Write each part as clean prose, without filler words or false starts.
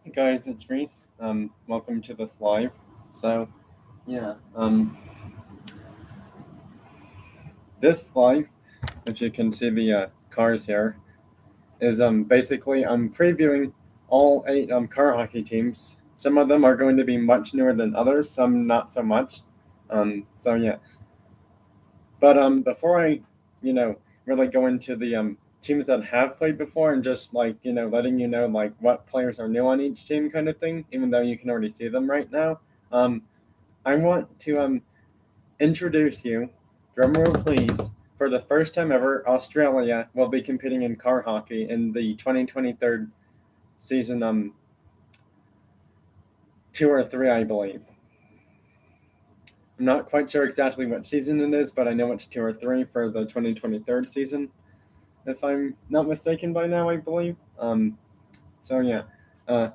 Hey guys, it's Reese. Welcome to this live. So, yeah, this live, if you can see the cars here, is basically I'm previewing all eight car hockey teams. Some of them are going to be much newer than others, some not so much. So yeah, but before I, you know, really go into the teams that have played before and just like letting you know like what players are new on each team kind of thing, even though you can already see them right now. Um, I want to introduce you, drumroll please, for the first time ever, Australia will be competing in car hockey in the 2023 season, 2 or 3, I believe. I'm not quite sure exactly what season it is, but I know it's 2 or 3 for the 2023 season, if I'm not mistaken by now, I believe. So yeah, uh,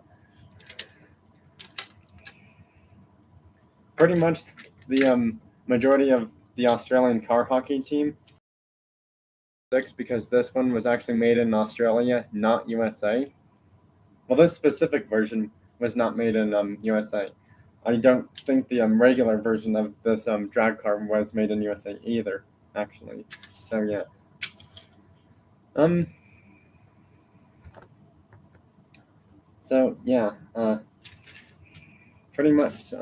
pretty much the majority of the Australian car hockey team, because this one was actually made in Australia, not USA. Well, this specific version was not made in USA. I don't think the regular version of this drag car was made in USA either, actually. So yeah. Um. So yeah. Pretty much.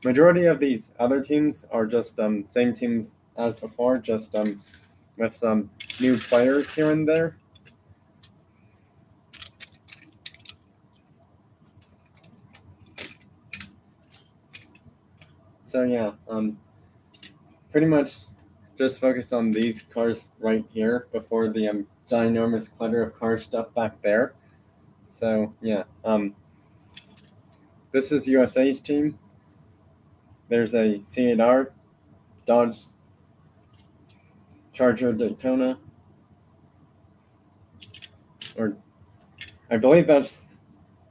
Majority of these other teams are just same teams as before, just with some new players here and there. So yeah. Pretty much just focus on these cars right here before the ginormous clutter of car stuff back there. So yeah, this is USA's team. There's a Sedan, Dodge Charger Daytona, or I believe that's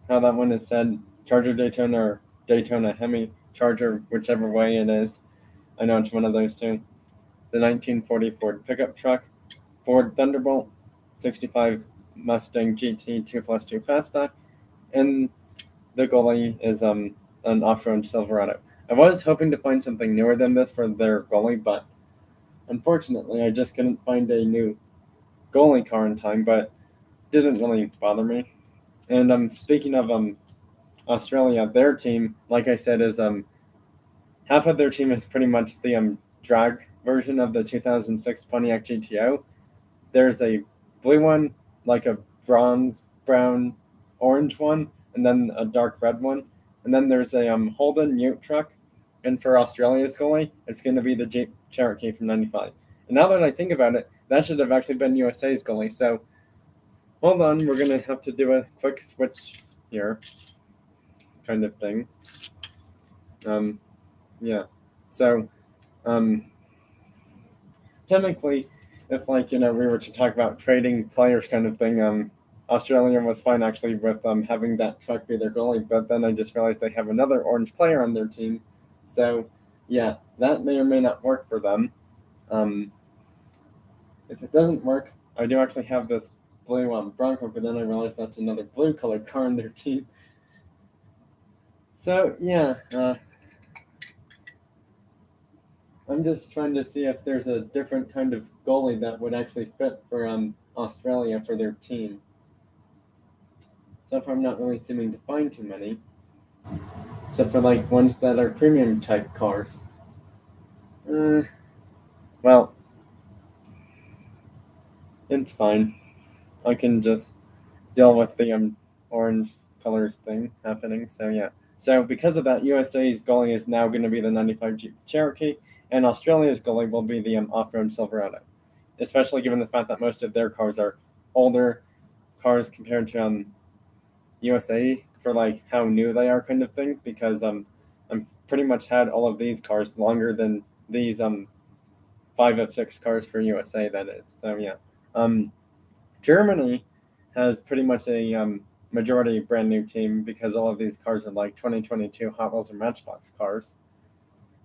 how that one is said. Charger Daytona or Daytona Hemi Charger, whichever way it is. I know it's one of those two. The 1940 Ford pickup truck, Ford Thunderbolt, 65 Mustang GT 2+2 Fastback, and the goalie is an off-road Silverado. I was hoping to find something newer than this for their goalie, but unfortunately, I just couldn't find a new goalie car in time. But didn't really bother me. And speaking of Australia, their team, like I said, is half of their team is pretty much the drag version of the 2006 Pontiac GTO. There's a blue one, like a bronze, brown, orange one, and then a dark red one. And then there's a Holden Ute truck. And for Australia's goalie, it's going to be the Jeep Cherokee from '95. And now that I think about it, that should have actually been USA's goalie. So hold on, we're going to have to do a quick switch here, kind of thing. Um, yeah. So technically, if we were to talk about trading players kind of thing, Australia was fine actually with having that truck be their goalie, but then I just realized they have another orange player on their team, so yeah, that may or may not work for them. Um, if it doesn't work, I do actually have this blue Bronco, but then I realized that's another blue colored car on their team. So yeah, I'm just trying to see if there's a different kind of goalie that would actually fit for Australia for their team. So far, I'm not really seeming to find too many, except for like ones that are premium type cars. Well, it's fine. I can just deal with the orange colors thing happening. So yeah. So because of that, USA's goalie is now going to be the '95 Jeep Cherokee, and Australia's goalie will be the off-road Silverado. Especially given the fact that most of their cars are older cars compared to USA for like how new they are, kind of thing. Because I'm pretty much had all of these cars longer than these 5 of 6 cars for USA. That is. So yeah. Um, Germany has pretty much a majority brand new team because all of these cars are like 2022 Hot Wheels or Matchbox cars.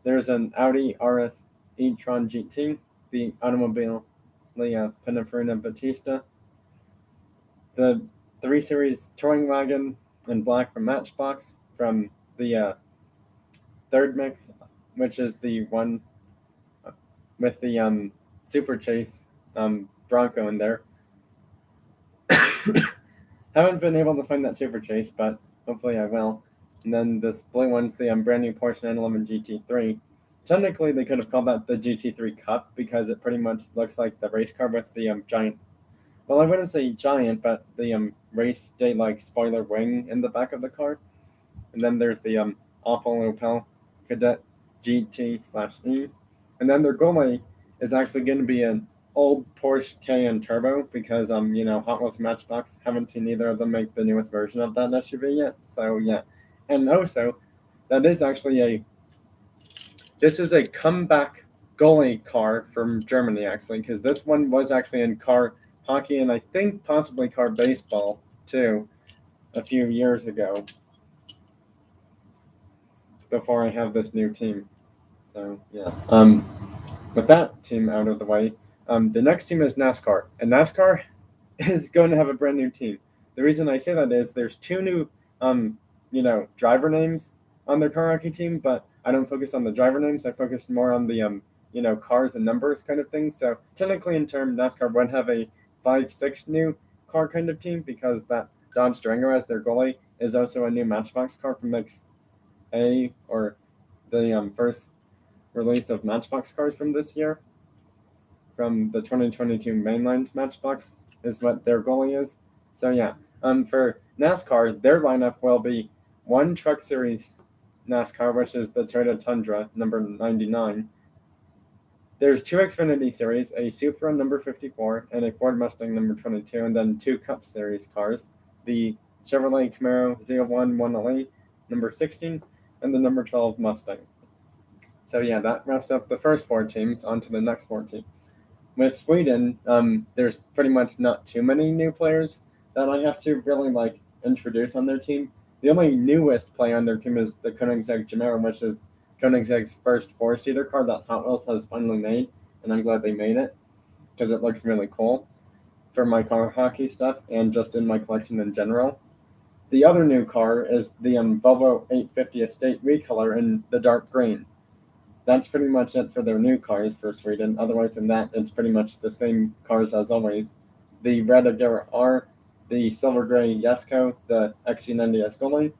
There's an Audi RS e-tron GT, the Automobile Pininfarina Battista, the 3 Series touring wagon in black from Matchbox from the third mix, which is the one with the Super Chase Bronco in there. Haven't been able to find that Super Chase, but hopefully I will. And then this blue one's the brand new Porsche 911 GT3. Technically, they could have called that the GT3 Cup because it pretty much looks like the race car with the giant. Well, I wouldn't say giant, but the race day like spoiler wing in the back of the car. And then there's the awful Opel Cadet GT/E. And then their goalie is actually going to be an old Porsche Cayenne Turbo because Hot Wheels Matchbox haven't seen either of them make the newest version of that SUV yet. So yeah, and also that is actually this is a comeback goalie car from Germany actually because this one was actually in car hockey and I think possibly car baseball too a few years ago before I have this new team. So yeah. With that team out of the way, the next team is NASCAR, and NASCAR is going to have a brand new team. The reason I say that is there's 2 new, driver names on their car hockey team, but I don't focus on the driver names. I focus more on the, cars and numbers kind of thing. So technically, in term, NASCAR would have a 5-6 new car kind of team because that Dodge Durango as their goalie is also a new Matchbox car from Mix A or the first release of Matchbox cars from this year, from the 2022 Mainlines Matchbox, is what their goalie is. So yeah, for NASCAR, their lineup will be 1 Truck Series NASCAR, which is the Toyota Tundra number 99. There's 2 Xfinity Series, a Supra number 54 and a Ford Mustang number 22, and then 2 Cup Series cars, the Chevrolet Camaro Z01 1LE number 16 and the number 12 Mustang. So yeah, that wraps up the first 4 teams. On to the next 4 teams. With Sweden, there's pretty much not too many new players that I have to really introduce on their team. The only newest player on their team is the Koenigsegg Gemera, which is Koenigsegg's first 4-seater car that Hot Wheels has finally made, and I'm glad they made it because it looks really cool for my car hockey stuff and just in my collection in general. The other new car is the Volvo 850 Estate recolor in the dark green. That's pretty much it for their new cars for Sweden. Otherwise than that, it's pretty much the same cars as always. The red Agera R, the silver gray Jesko, the XC90 Escalade,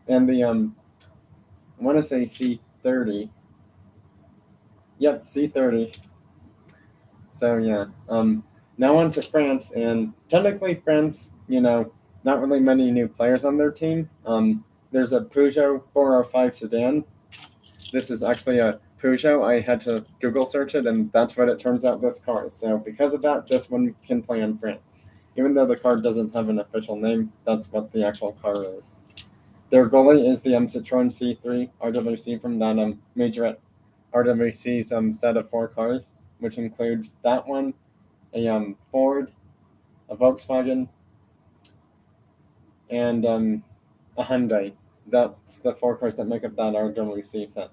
and the I want to say C30. Yep, C30. So yeah. Now on to France, and technically France, not really many new players on their team. There's a Pujo 405 sedan. This is actually a Pujo. I had to Google search it, and that's what it turns out this car is. So because of that, this one can play in France. Even though the car doesn't have an official name, that's what the actual car is. Their goalie is the Citroen C3 RWC from that major RWC's set of 4 cars, which includes that one, a Ford, a Volkswagen, and a Hyundai. That's the 4 cars that make up that RWC set.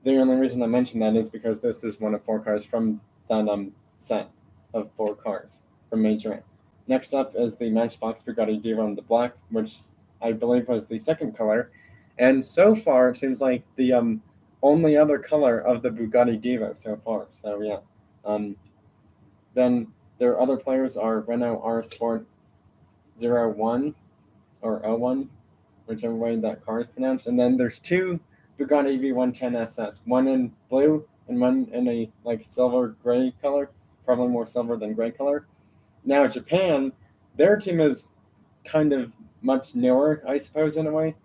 The only reason I mention that is because this is one of 4 cars from that set of 4 cars from Major A. Next up is the Matchbox Bugatti Diva in the black, which I believe was the second color. And so far, it seems like the only other color of the Bugatti Diva so far. So yeah. Then their other players are Renault R Sport 01 or 01, whichever way that car is pronounced. And then there's 2 Bugatti V110 SS, one in blue and one in a silver gray color, probably more silver than gray color. Now Japan, their team is kind of much newer, I suppose, in a way,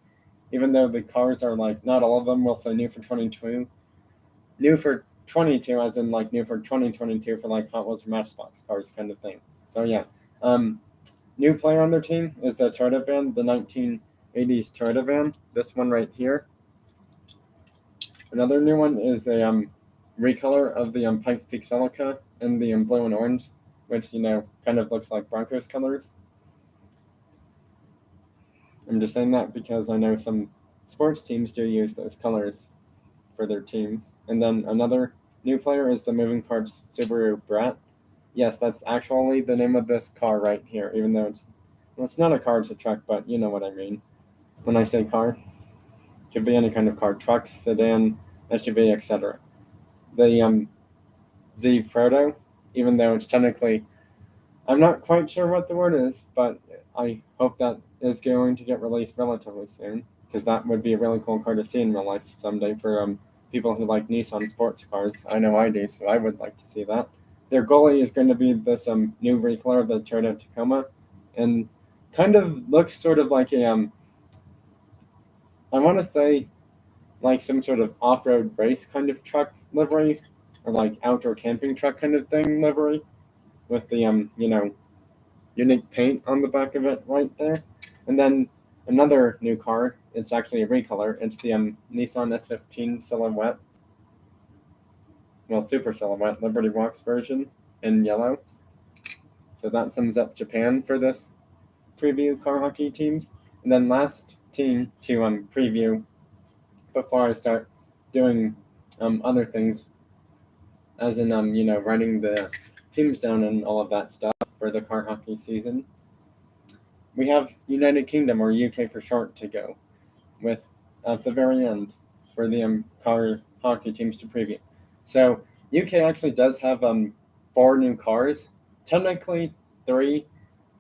even though the cars are not all of them will say new for 22. New for 22 as in new for 2022 for Hot Wheels or Matchbox cars kind of thing. So yeah. New player on their team is the Toyota van, the 1980s Toyota van, this one right here. Another new one is a recolor of the Pikes Peak Celica in the blue and orange, which kind of looks like Broncos colors. I'm just saying that because I know some sports teams do use those colors for their teams. And then another new player is the Moving Parts Subaru Brat. Yes, that's actually the name of this car right here, even though it's Well, it's not a car, it's a truck, but you know what I mean. When I say car, it could be any kind of car, truck, sedan, SUV, etc. The Z Proto, even though it's technically, I'm not quite sure what the word is, but I hope that is going to get released relatively soon, because that would be a really cool car to see in real life someday for people who like Nissan sports cars. I know I do, so I would like to see that. Their goalie is going to be this new recolor of the Toyota Tacoma, and kind of looks sort of like a I want to say like some sort of off-road race kind of truck livery, or like outdoor camping truck kind of thing livery, with the unique paint on the back of it right there. And then another new car, it's actually a recolor. It's the Nissan S15 Silhouette, well, Super Silhouette Liberty Walks version in yellow. So that sums up Japan for this preview car hockey teams. And then last team to preview before I start doing other things, as in writing the teams down and all of that stuff for the car hockey season. We have United Kingdom, or UK for short, to go with at the very end for the car hockey teams to preview. So UK actually does have 4 new cars, technically 3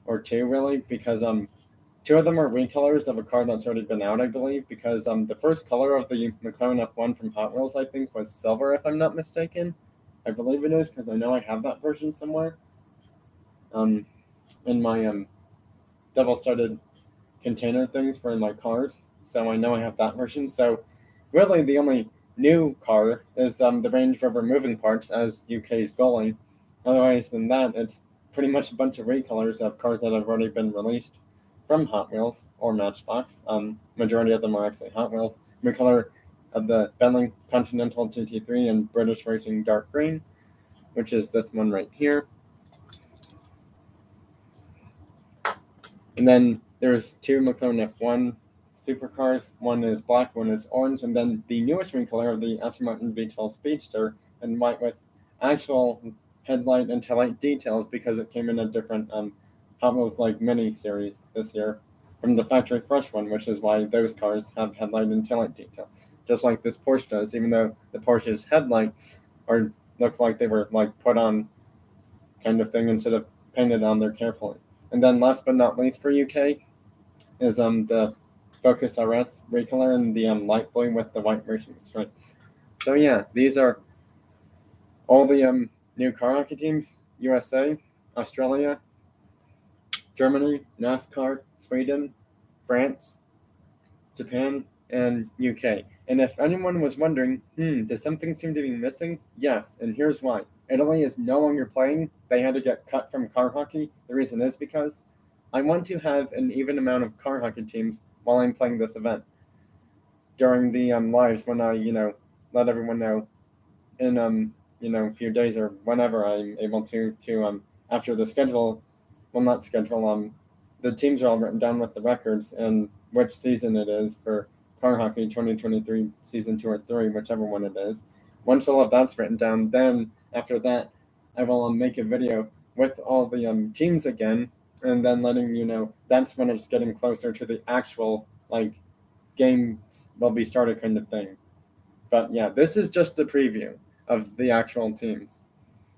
or 2 really, because 2 of them are recolors of a car that's already been out, I believe, because the first color of the McLaren F1 from Hot Wheels, I think, was silver, if I'm not mistaken. I believe it is, because I know I have that version somewhere in my double-studded container things for my cars, so I know I have that version. So really the only new car is the Range Rover moving parts as UK's goalie. Otherwise than that, it's pretty much a bunch of recolors of cars that have already been released from Hot Wheels or Matchbox. Majority of them are actually Hot Wheels. Recolor of the Bentley Continental GT3 in British Racing Dark Green, which is this one right here. And then there's 2 McLaren F1 supercars. One is black, one is orange, and then the newest recolor of the Aston Martin V12 Speedster in white with actual headlight and taillight details, because it came in a different Hot Wheels like mini series this year from the factory fresh one, which is why those cars have headlight and taillight details, just like this Porsche does, even though the Porsche's headlights look like they were like put on kind of thing instead of painted on there carefully. And then last but not least for UK is the Focus RS recolor in the light blue with the white racing stripe. So yeah, these are all the new car hockey teams: USA, Australia, Germany, Nascar, Sweden, France, Japan, and UK. And if anyone was wondering, does something seem to be missing? Yes, and here's why. Italy is no longer playing. They had to get cut from car hockey. The reason is because I want to have an even amount of car hockey teams while I'm playing this event. During the lives, when I, let everyone know in a few days or whenever I'm able to after the schedule, well, not schedule, the teams are all written down with the records and which season it is for car hockey 2023 season 2 or 3, whichever one it is. Once all of that's written down, then after that I will make a video with all the teams again, and then letting you know that's when it's getting closer to the actual like games will be started kind of thing. But yeah, this is just a preview of the actual teams.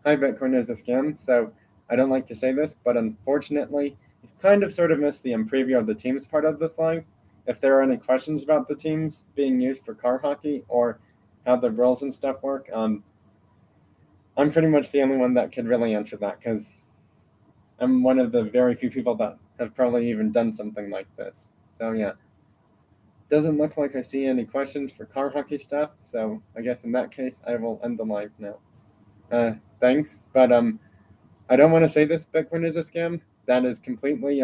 Hi, Bitcoin is a scam. So I don't like to say this, but unfortunately, you've kind of sort of missed the preview of the teams part of this live. If there are any questions about the teams being used for car hockey or how the rules and stuff work, I'm pretty much the only one that could really answer that, because I'm one of the very few people that have probably even done something like this. So yeah, doesn't look like I see any questions for car hockey stuff. So I guess in that case, I will end the live now. Thanks, but I don't want to say this Bitcoin is a scam. That is completely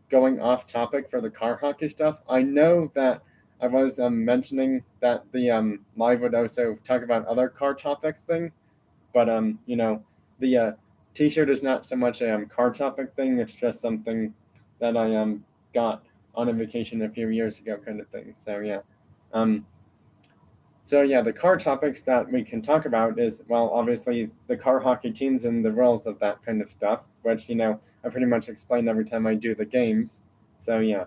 going off topic for the car hockey stuff. I know that I was mentioning that the live would also talk about other car topics thing, but the T-shirt is not so much a car topic thing. It's just something that I got on a vacation a few years ago, kind of thing. So yeah. So yeah, the car topics that we can talk about is, well, obviously the car hockey teams and the rules of that kind of stuff, which, I pretty much explain every time I do the games. So yeah.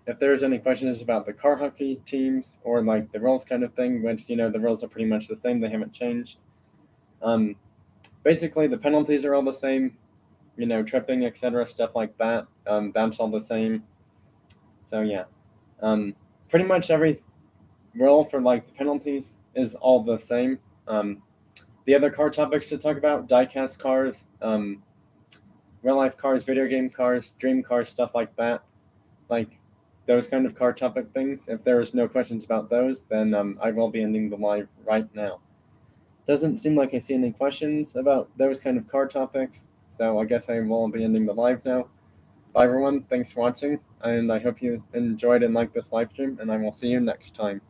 If there's any questions about the car hockey teams or like the rules kind of thing, which the rules are pretty much the same, they haven't changed. Basically the penalties are all the same, tripping, etc., stuff like that. That's all the same. So yeah, pretty much every rule for like the penalties is all the same. The other car topics to talk about: diecast cars, real life cars, video game cars, dream cars, stuff like that. Like those kind of car topic things. If there's no questions about those, then I will be ending the live right now. Doesn't seem like I see any questions about those kind of car topics, so I guess I will be ending the live now. Bye everyone, thanks for watching, and I hope you enjoyed and liked this live stream, and I will see you next time.